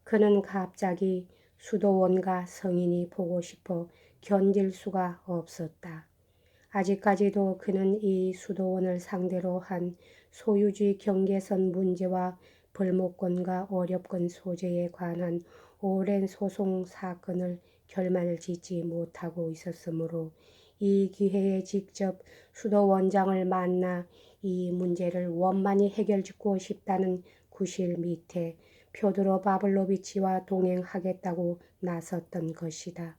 그는 갑자기 수도원과 성인이 보고 싶어 견딜 수가 없었다. 아직까지도 그는 이 수도원을 상대로 한 소유주의 경계선 문제와 벌목권과 어렵건 소재에 관한 오랜 소송 사건을 결말을 짓지 못하고 있었으므로 이 기회에 직접 수도원장을 만나 이 문제를 원만히 해결짓고 싶다는 구실 밑에 표드로 바블로비치와 동행하겠다고 나섰던 것이다.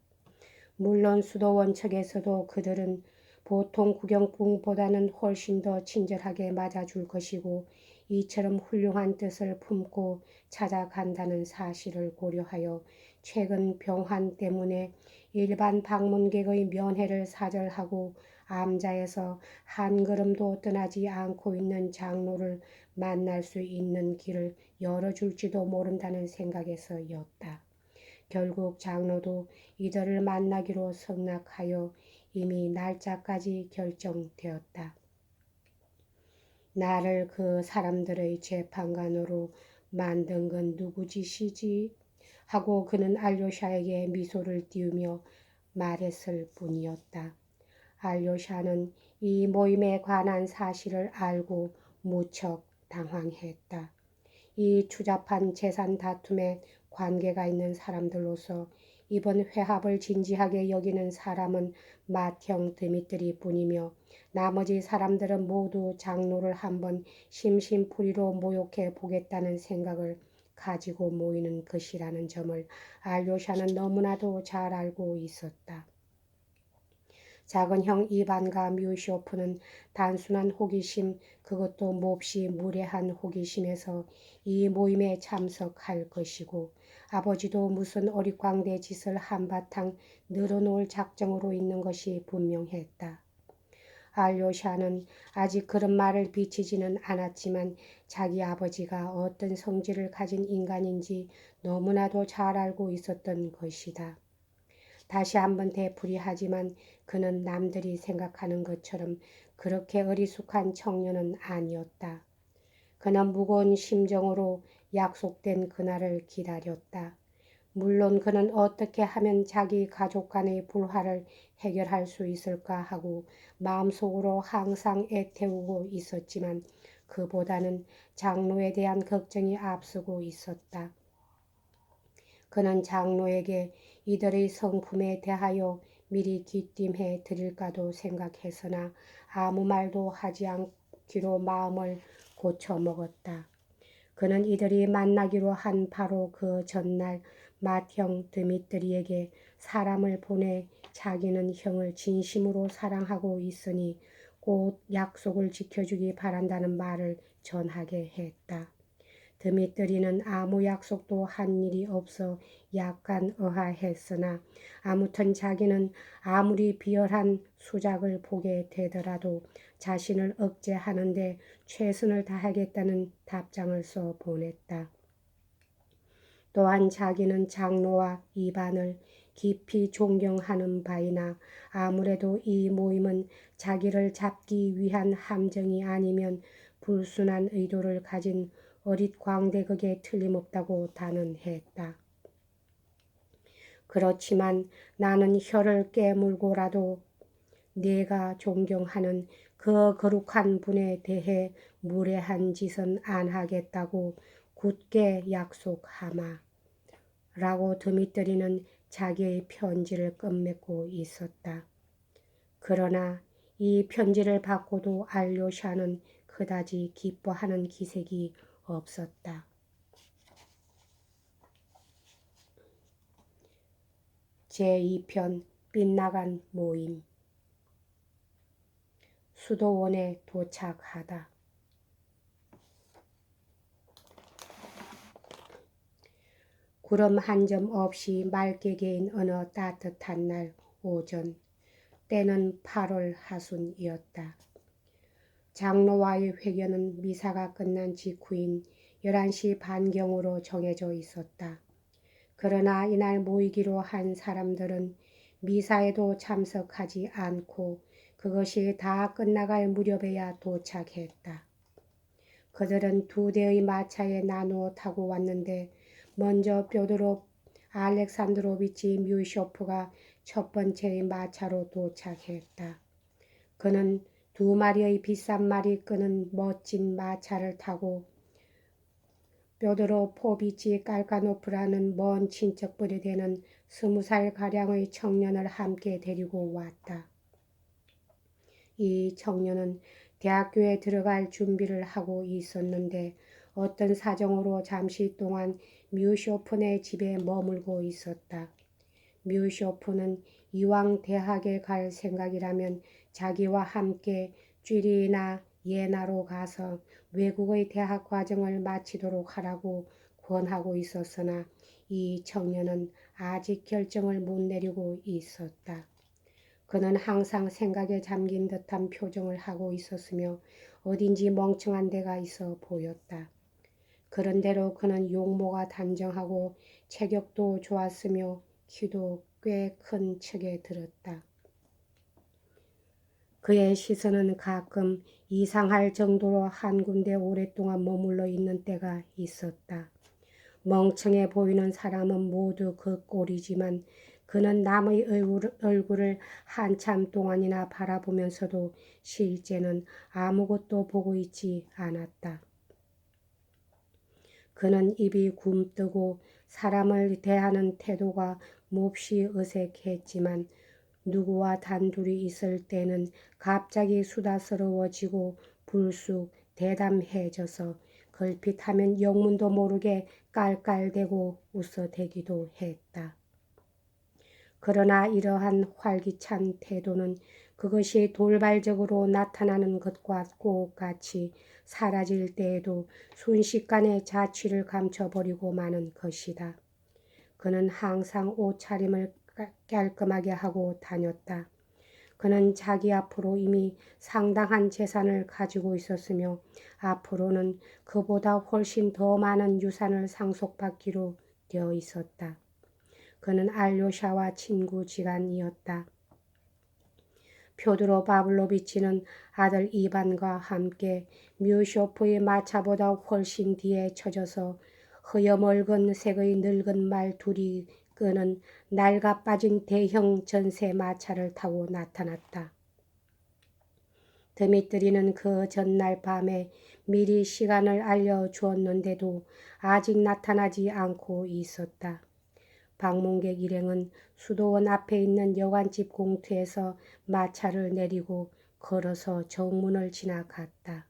물론 수도원 측에서도 그들은 보통 구경꾼보다는 훨씬 더 친절하게 맞아줄 것이고 이처럼 훌륭한 뜻을 품고 찾아간다는 사실을 고려하여 최근 병환 때문에 일반 방문객의 면회를 사절하고 암자에서 한 걸음도 떠나지 않고 있는 장로를 만날 수 있는 길을 열어줄지도 모른다는 생각에서였다. 결국 장로도 이들을 만나기로 승낙하여 이미 날짜까지 결정되었다. 나를 그 사람들의 재판관으로 만든 건 누구 짓이지? 하고 그는 알료샤에게 미소를 띄우며 말했을 뿐이었다. 알료샤는 이 모임에 관한 사실을 알고 무척 당황했다. 이 추잡한 재산 다툼에 관계가 있는 사람들로서 이번 회합을 진지하게 여기는 사람은 맏형 드미트리 뿐이며 나머지 사람들은 모두 장로를 한번 심심풀이로 모욕해 보겠다는 생각을 가지고 모이는 것이라는 점을 알료샤는 너무나도 잘 알고 있었다. 작은 형 이반과 뮤쇼프는 단순한 호기심, 그것도 몹시 무례한 호기심에서 이 모임에 참석할 것이고 아버지도 무슨 어릿광대 짓을 한바탕 늘어놓을 작정으로 있는 것이 분명했다. 알료샤는 아직 그런 말을 비치지는 않았지만 자기 아버지가 어떤 성질을 가진 인간인지 너무나도 잘 알고 있었던 것이다. 다시 한번 되풀이하지만 그는 남들이 생각하는 것처럼 그렇게 어리숙한 청년은 아니었다. 그는 무거운 심정으로 약속된 그날을 기다렸다. 물론 그는 어떻게 하면 자기 가족 간의 불화를 해결할 수 있을까 하고 마음속으로 항상 애태우고 있었지만 그보다는 장로에 대한 걱정이 앞서고 있었다. 그는 장로에게 이들의 성품에 대하여 미리 귀띔해 드릴까도 생각했으나 아무 말도 하지 않기로 마음을 고쳐먹었다. 그는 이들이 만나기로 한 바로 그 전날 맏형 드미트리에게 사람을 보내 자기는 형을 진심으로 사랑하고 있으니 꼭 약속을 지켜주기 바란다는 말을 전하게 했다. 드미트리는 아무 약속도 한 일이 없어 약간 의아했으나 아무튼 자기는 아무리 비열한 수작을 보게 되더라도 자신을 억제하는데 최선을 다하겠다는 답장을 써 보냈다. 또한 자기는 장로와 이반을 깊이 존경하는 바이나 아무래도 이 모임은 자기를 잡기 위한 함정이 아니면 불순한 의도를 가진 어릿광대극에 틀림없다고 단언했다. 그렇지만 나는 혀를 깨물고라도 내가 존경하는 그 거룩한 분에 대해 무례한 짓은 안 하겠다고 굳게 약속하마. 라고 드미트리는 자기의 편지를 끝맺고 있었다. 그러나 이 편지를 받고도 알료샤는 그다지 기뻐하는 기색이 없었다. 제2편 빗나간 모임. 수도원에 도착하다. 구름 한 점 없이 맑게 개인 어느 따뜻한 날 오전, 때는 8월 하순이었다. 장로와의 회견은 미사가 끝난 직후인 11시 반경으로 정해져 있었다. 그러나 이날 모이기로 한 사람들은 미사에도 참석하지 않고 그것이 다 끝나갈 무렵에야 도착했다. 그들은 2대의 마차에 나누어 타고 왔는데 먼저 뾰드로 알렉산드로비치 뮤쇼프가 첫 번째의 마차로 도착했다. 그는 두 마리의 비싼 말이 끄는 멋진 마차를 타고 뾰드로 포비치 깔까노프라는 먼 친척벌이 되는 20살가량의 청년을 함께 데리고 왔다. 이 청년은 대학교에 들어갈 준비를 하고 있었는데 어떤 사정으로 잠시 동안 뮤쇼프네 집에 머물고 있었다. 뮤쇼프는 이왕 대학에 갈 생각이라면 자기와 함께 쥐리나 예나로 가서 외국의 대학 과정을 마치도록 하라고 권하고 있었으나 이 청년은 아직 결정을 못 내리고 있었다. 그는 항상 생각에 잠긴 듯한 표정을 하고 있었으며 어딘지 멍청한 데가 있어 보였다. 그런대로 그는 용모가 단정하고 체격도 좋았으며 키도 꽤 큰 척에 들었다. 그의 시선은 가끔 이상할 정도로 한 군데 오랫동안 머물러 있는 때가 있었다. 멍청해 보이는 사람은 모두 그 꼴이지만 그는 남의 얼굴을 한참 동안이나 바라보면서도 실제는 아무것도 보고 있지 않았다. 그는 입이 굼뜨고 사람을 대하는 태도가 몹시 어색했지만 누구와 단둘이 있을 때는 갑자기 수다스러워지고 불쑥 대담해져서 걸핏하면 영문도 모르게 깔깔대고 웃어대기도 했다. 그러나 이러한 활기찬 태도는 그것이 돌발적으로 나타나는 것과 똑같이 사라질 때에도 순식간에 자취를 감춰버리고 마는 것이다. 그는 항상 옷차림을 깔끔하게 하고 다녔다. 그는 자기 앞으로 이미 상당한 재산을 가지고 있었으며 앞으로는 그보다 훨씬 더 많은 유산을 상속받기로 되어 있었다. 그는 알료샤와 친구지간이었다. 표드로 바블로비치는 아들 이반과 함께 뮤쇼프의 마차보다 훨씬 뒤에 처져서 허여멀건 색의 늙은 말 둘이 끄는 낡아 빠진 대형 전세 마차를 타고 나타났다. 드미트리는 그 전날 밤에 미리 시간을 알려주었는데도 아직 나타나지 않고 있었다. 방문객 일행은 수도원 앞에 있는 여관집 공터에서 마차를 내리고 걸어서 정문을 지나갔다.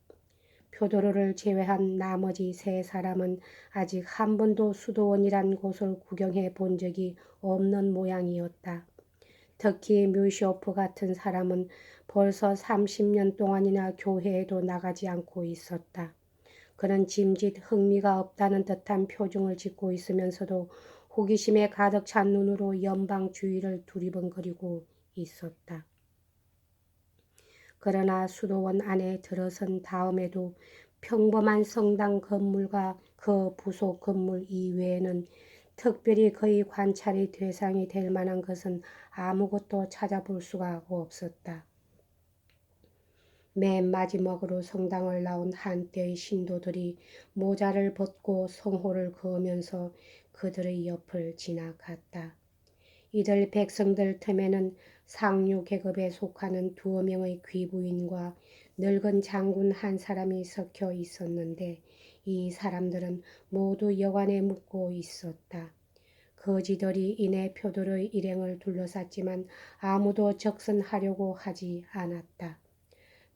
표도로를 제외한 나머지 세 사람은 아직 한 번도 수도원이란 곳을 구경해 본 적이 없는 모양이었다. 특히 뮤쇼프 같은 사람은 벌써 30년 동안이나 교회에도 나가지 않고 있었다. 그는 짐짓 흥미가 없다는 듯한 표정을 짓고 있으면서도 호기심에 가득 찬 눈으로 연방 주위를 두리번거리고 있었다. 그러나 수도원 안에 들어선 다음에도 평범한 성당 건물과 그 부속 건물 이외에는 특별히 그의 관찰의 대상이 될 만한 것은 아무것도 찾아볼 수가 없었다. 맨 마지막으로 성당을 나온 한때의 신도들이 모자를 벗고 성호를 그으면서 그들의 옆을 지나갔다. 이들 백성들 틈에는 상류 계급에 속하는 2명의 귀부인과 늙은 장군 한 사람이 섞여 있었는데 이 사람들은 모두 여관에 묵고 있었다. 거지들이 이내 표들의 일행을 둘러쌌지만 아무도 적선하려고 하지 않았다.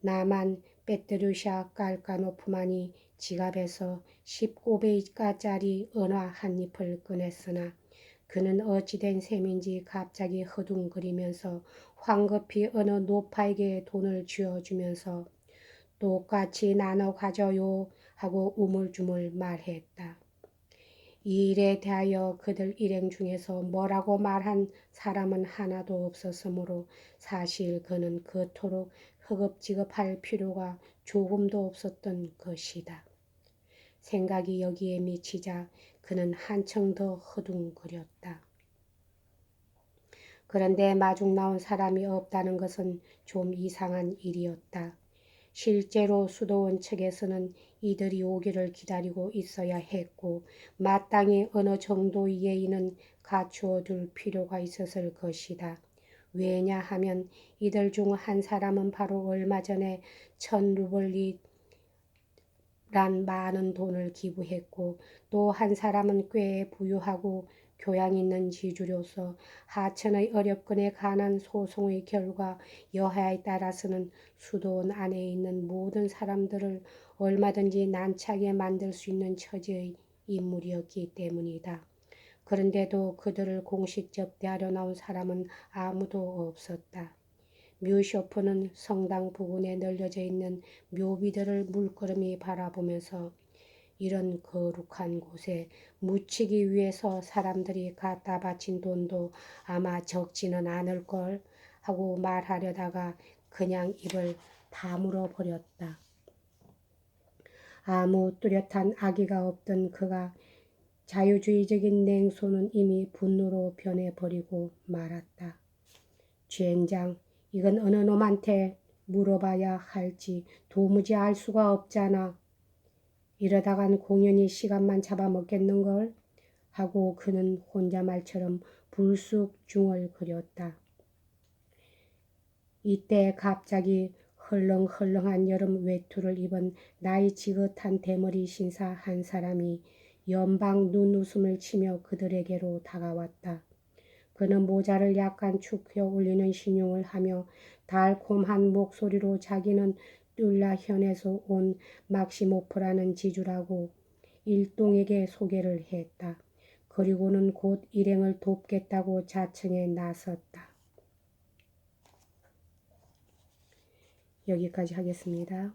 나만 베트루샤 깔까노프만이 지갑에서 19베이가짜리 은화 한 잎을 꺼냈으나 그는 어찌된 셈인지 갑자기 허둥거리면서 황급히 어느 노파에게 돈을 쥐어주면서 똑같이 나눠 가져요 하고 우물쭈물 말했다. 이 일에 대하여 그들 일행 중에서 뭐라고 말한 사람은 하나도 없었으므로 사실 그는 그토록 허겁지겁할 필요가 조금도 없었던 것이다. 생각이 여기에 미치자 그는 한층 더 허둥거렸다. 그런데 마중 나온 사람이 없다는 것은 좀 이상한 일이었다. 실제로 수도원 측에서는 이들이 오기를 기다리고 있어야 했고 마땅히 어느 정도의 예의는 갖추어 둘 필요가 있었을 것이다. 왜냐하면 이들 중 한 사람은 바로 얼마 전에 1000루블이란 많은 돈을 기부했고 또 한 사람은 꽤 부유하고 교양 있는 지주로서 하천의 어렵건에 관한 소송의 결과 여하에 따라서는 수도원 안에 있는 모든 사람들을 얼마든지 난처하게 만들 수 있는 처지의 인물이었기 때문이다. 그런데도 그들을 공식 접대하러 나온 사람은 아무도 없었다. 묘쇼프는 성당 부근에 널려져 있는 묘비들을 물끄러미 바라보면서 이런 거룩한 곳에 묻히기 위해서 사람들이 갖다 바친 돈도 아마 적지는 않을걸 하고 말하려다가 그냥 입을 다물어 버렸다. 아무 뚜렷한 악의가 없던 그가 자유주의적인 냉소는 이미 분노로 변해버리고 말았다. 젠장, 이건 어느 놈한테 물어봐야 할지 도무지 알 수가 없잖아. 이러다간 공연히 시간만 잡아먹겠는걸? 하고 그는 혼자 말처럼 불쑥 중얼거렸다. 이때 갑자기 헐렁헐렁한 여름 외투를 입은 나이 지긋한 대머리 신사 한 사람이 연방 눈웃음을 치며 그들에게로 다가왔다. 그는 모자를 약간 축 펴 올리는 신용을 하며 달콤한 목소리로 자기는 듈라현에서 온 막시모프라는 지주라고 일동에게 소개를 했다. 그리고는 곧 일행을 돕겠다고 자청에 나섰다. 여기까지 하겠습니다.